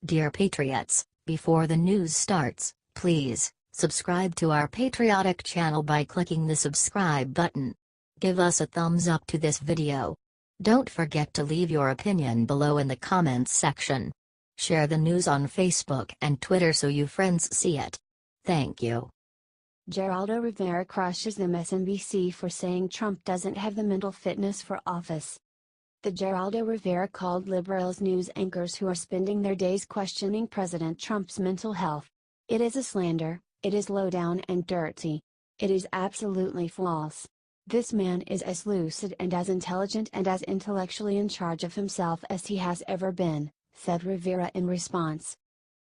Dear Patriots, before the news starts, please subscribe to our patriotic channel by clicking the subscribe button. Give us a thumbs up to this video. Don't forget to leave your opinion below in the comments section. Share the news on Facebook and Twitter so you friends see it. Thank you. Geraldo Rivera crushes MSNBC for saying Trump doesn't have the mental fitness for office. The Geraldo Rivera called liberals news anchors who are spending their days questioning President Trump's mental health. It is a slander, it is low down and dirty. It is absolutely false. This man is as lucid and as intelligent and as intellectually in charge of himself as he has ever been, said Rivera in response.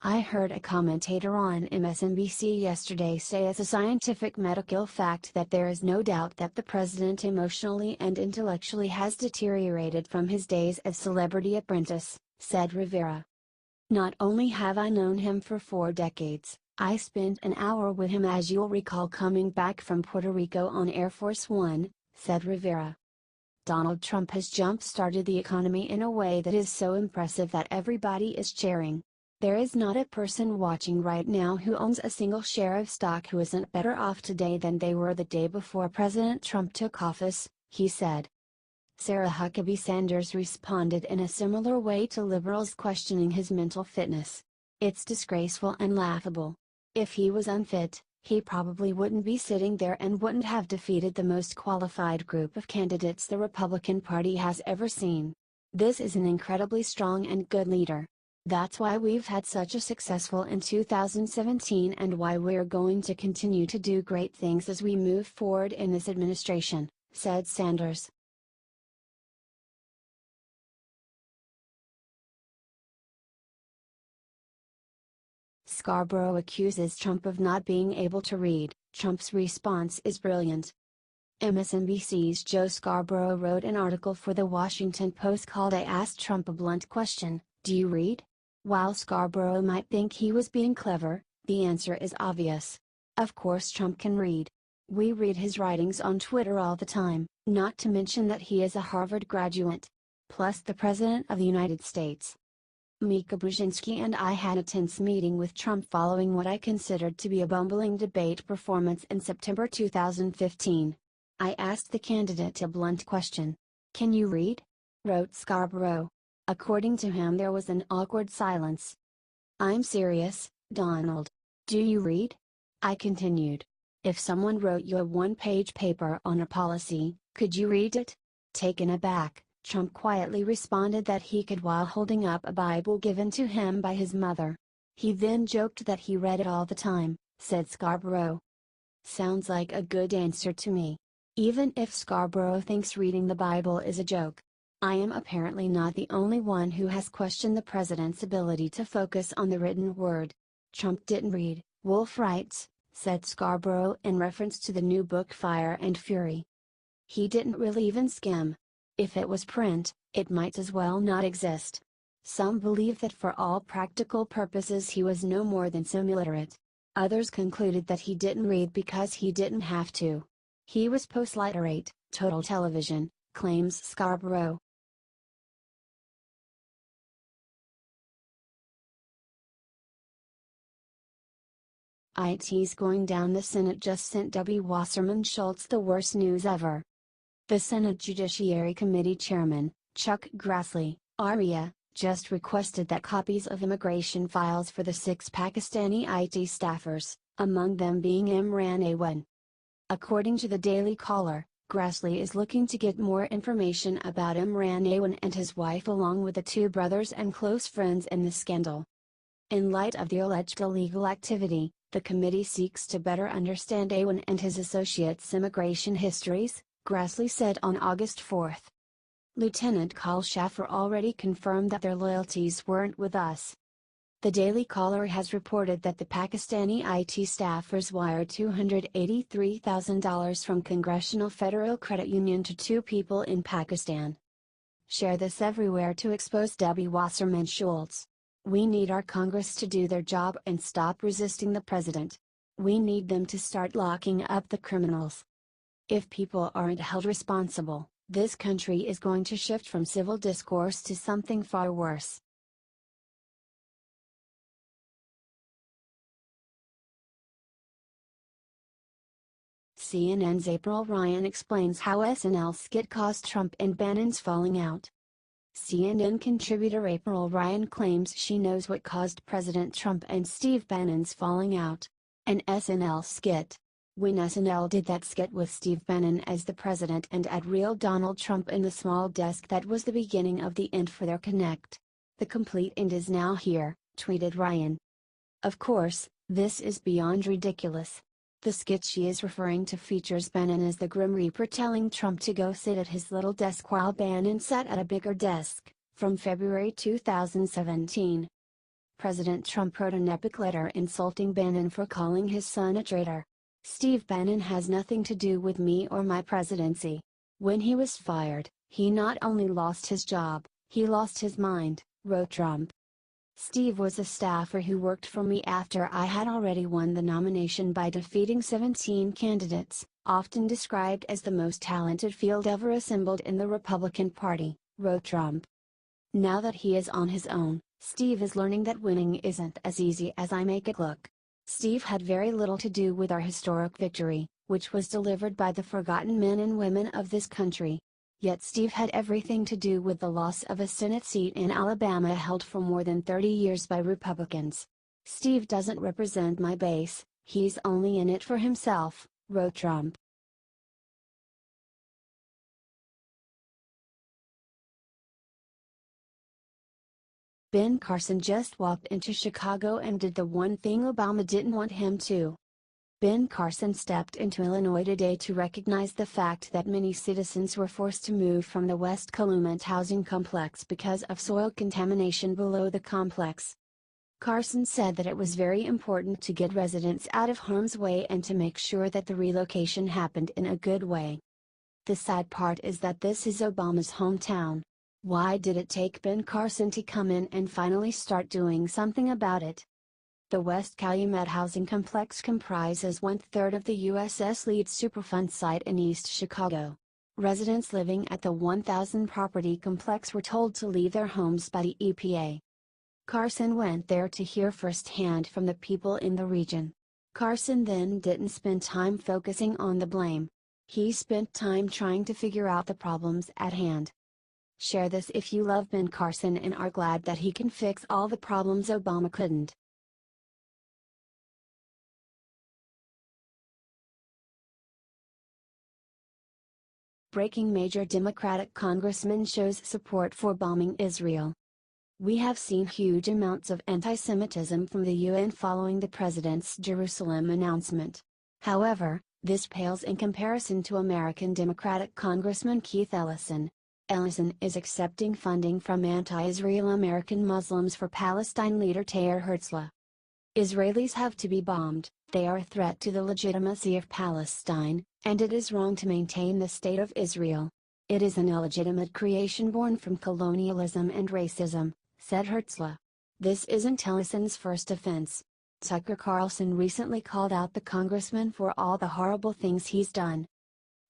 I heard a commentator on MSNBC yesterday say as a scientific medical fact that there is no doubt that the president emotionally and intellectually has deteriorated from his days as Celebrity Apprentice, said Rivera. Not only have I known him for 4 decades, I spent an hour with him as you'll recall coming back from Puerto Rico on Air Force One, said Rivera. Donald Trump has jump-started the economy in a way that is so impressive that everybody is cheering. There is not a person watching right now who owns a single share of stock who isn't better off today than they were the day before President Trump took office, he said. Sarah Huckabee Sanders responded in a similar way to liberals questioning his mental fitness. It's disgraceful and laughable. If he was unfit, he probably wouldn't be sitting there and wouldn't have defeated the most qualified group of candidates the Republican Party has ever seen. This is an incredibly strong and good leader. That's why we've had such a successful in 2017 and why we're going to continue to do great things as we move forward in this administration, said Sanders. Scarborough accuses Trump of not being able to read. Trump's response is brilliant. MSNBC's Joe Scarborough wrote an article for the Washington Post called "I Asked Trump a Blunt Question, Do You Read?" While Scarborough might think he was being clever, the answer is obvious. Of course Trump can read. We read his writings on Twitter all the time, not to mention that he is a Harvard graduate. Plus the President of the United States. Mika Brzezinski and I had a tense meeting with Trump following what I considered to be a bumbling debate performance in September 2015. I asked the candidate a blunt question. Can you read? Wrote Scarborough. According to him there was an awkward silence. I'm serious, Donald. Do you read? I continued. If someone wrote you a one-page paper on a policy, could you read it? Taken aback, Trump quietly responded that he could while holding up a Bible given to him by his mother. He then joked that he read it all the time, said Scarborough. Sounds like a good answer to me. Even if Scarborough thinks reading the Bible is a joke. I am apparently not the only one who has questioned the president's ability to focus on the written word. Trump didn't read, Wolf writes, said Scarborough in reference to the new book Fire and Fury. He didn't really even skim. If it was print, it might as well not exist. Some believe that for all practical purposes he was no more than semi-literate. Others concluded that he didn't read because he didn't have to. He was post-literate, total television, claims Scarborough. IT's going down. The Senate just sent W. Wasserman Schultz the worst news ever. The Senate Judiciary Committee Chairman, Chuck Grassley, ARIA, just requested that copies of immigration files for the 6 Pakistani IT staffers, among them being Imran Awan. According to the Daily Caller, Grassley is looking to get more information about Imran Awan and his wife along with the 2 brothers and close friends in the scandal. In light of the alleged illegal activity, the committee seeks to better understand Awan and his associates' immigration histories, Grassley said on August 4. Lieutenant Col Schaffer already confirmed that their loyalties weren't with us. The Daily Caller has reported that the Pakistani IT staffers wired $283,000 from Congressional Federal Credit Union to 2 people in Pakistan. Share this everywhere to expose W. Wasserman Schultz. We need our Congress to do their job and stop resisting the president. We need them to start locking up the criminals. If people aren't held responsible, this country is going to shift from civil discourse to something far worse. CNN's April Ryan explains how SNL skit caused Trump and Bannon's falling out. CNN contributor April Ryan claims she knows what caused President Trump and Steve Bannon's falling out. An SNL skit. When SNL did that skit with Steve Bannon as the president and at real Donald Trump in the small desk, that was the beginning of the end for their connect. The complete end is now here, tweeted Ryan. Of course, this is beyond ridiculous. The skit she is referring to features Bannon as the Grim Reaper telling Trump to go sit at his little desk while Bannon sat at a bigger desk, from February 2017. President Trump wrote an epic letter insulting Bannon for calling his son a traitor. Steve Bannon has nothing to do with me or my presidency. When he was fired, he not only lost his job, he lost his mind, wrote Trump. Steve was a staffer who worked for me after I had already won the nomination by defeating 17 candidates, often described as the most talented field ever assembled in the Republican Party, wrote Trump. Now that he is on his own, Steve is learning that winning isn't as easy as I make it look. Steve had very little to do with our historic victory, which was delivered by the forgotten men and women of this country. Yet Steve had everything to do with the loss of a Senate seat in Alabama held for more than 30 years by Republicans. Steve doesn't represent my base, he's only in it for himself, wrote Trump. Ben Carson just walked into Chicago and did the one thing Obama didn't want him to. Ben Carson stepped into Illinois today to recognize the fact that many citizens were forced to move from the West Calumet housing complex because of soil contamination below the complex. Carson said that it was very important to get residents out of harm's way and to make sure that the relocation happened in a good way. The sad part is that this is Obama's hometown. Why did it take Ben Carson to come in and finally start doing something about it? The West Calumet housing complex comprises 1/3 of the USS Lead Superfund site in East Chicago. Residents living at the 1,000 property complex were told to leave their homes by the EPA. Carson went there to hear firsthand from the people in the region. Carson then didn't spend time focusing on the blame. He spent time trying to figure out the problems at hand. Share this if you love Ben Carson and are glad that he can fix all the problems Obama couldn't. Breaking: major Democratic congressman shows support for bombing Israel. We have seen huge amounts of anti-Semitism from the UN following the president's Jerusalem announcement. However, this pales in comparison to American Democratic Congressman Keith Ellison. Ellison is accepting funding from anti-Israel American Muslims for Palestine leader Yair Herzl. Israelis have to be bombed, they are a threat to the legitimacy of Palestine, and it is wrong to maintain the State of Israel. It is an illegitimate creation born from colonialism and racism, said Herzl. This isn't Ellison's first offense. Tucker Carlson recently called out the congressman for all the horrible things he's done.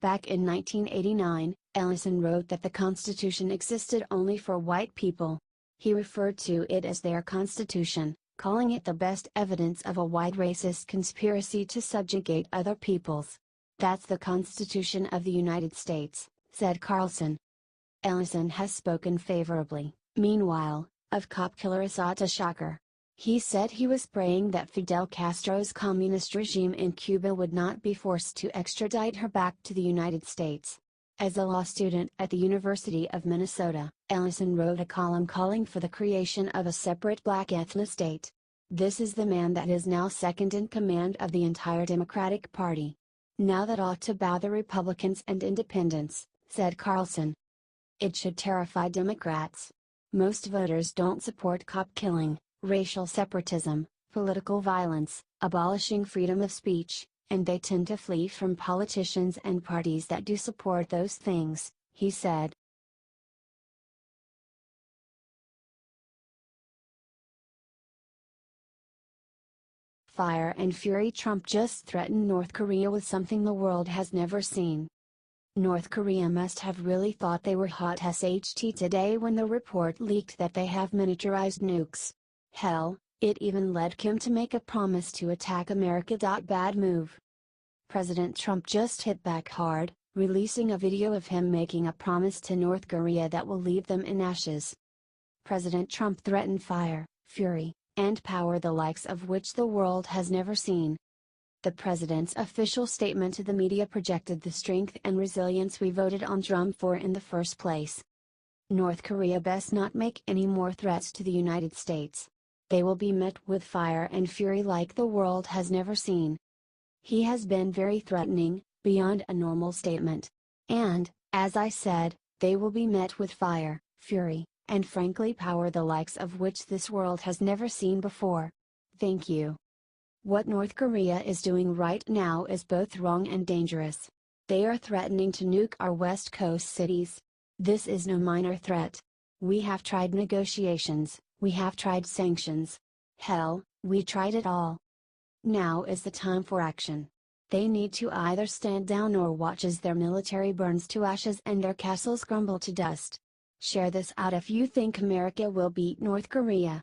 Back in 1989, Ellison wrote that the Constitution existed only for white people. He referred to it as their Constitution, calling it the best evidence of a white racist conspiracy to subjugate other peoples. That's the Constitution of the United States, said Carlson. Ellison has spoken favorably, meanwhile, of cop killer Assata Shaker. He said he was praying that Fidel Castro's communist regime in Cuba would not be forced to extradite her back to the United States. As a law student at the University of Minnesota, Ellison wrote a column calling for the creation of a separate black ethnostate. This is the man that is now second in command of the entire Democratic Party. Now that ought to bother Republicans and independents, said Carlson. It should terrify Democrats. Most voters don't support cop killing, racial separatism, political violence, abolishing freedom of speech, and they tend to flee from politicians and parties that do support those things, he said. Fire and fury: Trump just threatened North Korea with something the world has never seen. North Korea must have really thought they were hot SHT today when the report leaked that they have miniaturized nukes. Hell, it even led Kim to make a promise to attack America. Bad move. President Trump just hit back hard, releasing a video of him making a promise to North Korea that will leave them in ashes. President Trump threatened fire, fury, and power the likes of which the world has never seen. The president's official statement to the media projected the strength and resilience we voted on Trump for in the first place. North Korea best not make any more threats to the United States. They will be met with fire and fury like the world has never seen. He has been very threatening, beyond a normal statement. And, as I said, they will be met with fire, fury, and frankly power the likes of which this world has never seen before. Thank you. What North Korea is doing right now is both wrong and dangerous. They are threatening to nuke our West Coast cities. This is no minor threat. We have tried negotiations, we have tried sanctions. Hell, we tried it all. Now is the time for action. They need to either stand down or watch as their military burns to ashes and their castles crumble to dust. Share this out if you think America will beat North Korea.